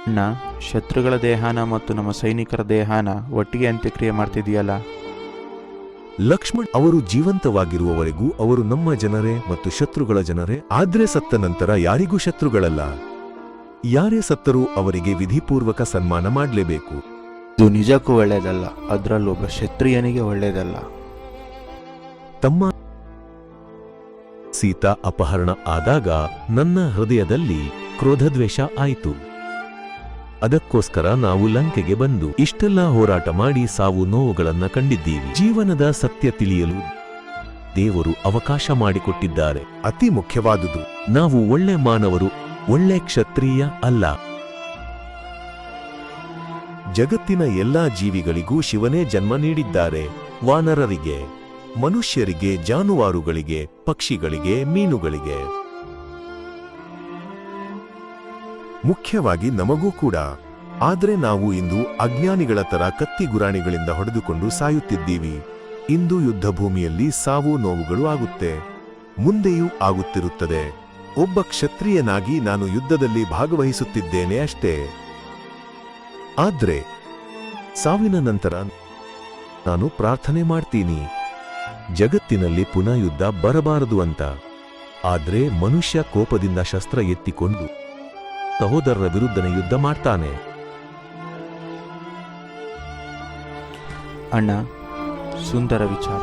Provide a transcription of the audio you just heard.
ಅಣ್ಣ, ಶತ್ರುಗಳ ದೇಹನ ಮತ್ತು ನಮ್ಮ ಸೈನಿಕರ ದೇಹನ ಒಟ್ಟಿಗೆ ಅಂತ್ಯಕ್ರಿಯೆ ಮಾಡ್ತಿದೆಯಲ್ಲ. ಲಕ್ಷ್ಮಣ್, ಅವರು ಜೀವಂತವಾಗಿರುವವರೆಗೂ ಅವರು ನಮ್ಮ ಜನರೇ ಮತ್ತು ಶತ್ರುಗಳ ಜನರೇ. ಆದ್ರೆ ಸತ್ತ ನಂತರ ಯಾರಿಗೂ ಶತ್ರುಗಳಲ್ಲ. ಯಾರೇ ಸತ್ತರೂ ಅವರಿಗೆ ವಿಧಿಪೂರ್ವಕ ಸನ್ಮಾನ ಮಾಡಲೇಬೇಕು. ಇದು ನಿಜಕ್ಕೂ ಒಳ್ಳೆಯದಲ್ಲ, ಅದರಲ್ಲೂ ಒಬ್ಬ ಕ್ಷತ್ರಿಯನಿಗೆ ಒಳ್ಳೆಯದಲ್ಲ. ತಮ್ಮ ಸೀತಾ ಅಪಹರಣ ಆದಾಗ ನನ್ನ ಹೃದಯದಲ್ಲಿ ಕ್ರೋಧದ್ವೇಷ ಆಯಿತು. ಅದಕ್ಕೋಸ್ಕರ ನಾವು ಲಂಕೆಗೆ ಬಂದು ಇಷ್ಟೆಲ್ಲ ಹೋರಾಟ ಮಾಡಿ ಸಾವು ನೋವುಗಳನ್ನ ಕಂಡಿದ್ದೀವಿ. ಜೀವನದ ಸತ್ಯ ತಿಳಿಯಲು ದೇವರು ಅವಕಾಶ ಮಾಡಿಕೊಟ್ಟಿದ್ದಾರೆ. ಅತಿ ಮುಖ್ಯವಾದುದು, ನಾವು ಒಳ್ಳೆ ಮಾನವರು, ಒಳ್ಳೆ ಕ್ಷತ್ರಿಯ ಅಲ್ಲ. ಜಗತ್ತಿನ ಎಲ್ಲಾ ಜೀವಿಗಳಿಗೂ ಶಿವನೇ ಜನ್ಮ ನೀಡಿದ್ದಾರೆ. ವಾನರರಿಗೆ, ಮನುಷ್ಯರಿಗೆ, ಜಾನುವಾರುಗಳಿಗೆ, ಪಕ್ಷಿಗಳಿಗೆ, ಮೀನುಗಳಿಗೆ, ಮುಖ್ಯವಾಗಿ ನಮಗೂ ಕೂಡ. ಆದ್ರೆ ನಾವು ಇಂದು ಅಜ್ಞಾನಿಗಳ ತರ ಕತ್ತಿ ಗುರಾಣಿಗಳಿಂದ ಹೊಡೆದುಕೊಂಡು ಸಾಯುತ್ತಿದ್ದೀವಿ. ಇಂದು ಯುದ್ಧ ಭೂಮಿಯಲ್ಲಿ ಸಾವು ನೋವುಗಳು ಆಗುತ್ತೆ, ಮುಂದೆಯೂ ಆಗುತ್ತಿರುತ್ತದೆ. ಒಬ್ಬ ಕ್ಷತ್ರಿಯನಾಗಿ ನಾನು ಯುದ್ಧದಲ್ಲಿ ಭಾಗವಹಿಸುತ್ತಿದ್ದೇನೆ ಅಷ್ಟೇ. ಆದ್ರೆ ಸಾವಿನ ನಂತರ ನಾನು ಪ್ರಾರ್ಥನೆ ಮಾಡ್ತೀನಿ, ಜಗತ್ತಿನಲ್ಲಿ ಪುನಃ ಯುದ್ಧ ಬರಬಾರದು ಅಂತ. ಆದ್ರೆ ಮನುಷ್ಯ ಕೋಪದಿಂದ ಶಸ್ತ್ರ ಎತ್ತಿಕೊಂಡು ಸಹೋದರರ ವಿರುದ್ಧನೇ ಯುದ್ಧ ಮಾಡ್ತಾನೆ. ಅಣ್ಣ, ಸುಂದರ ವಿಚಾರ.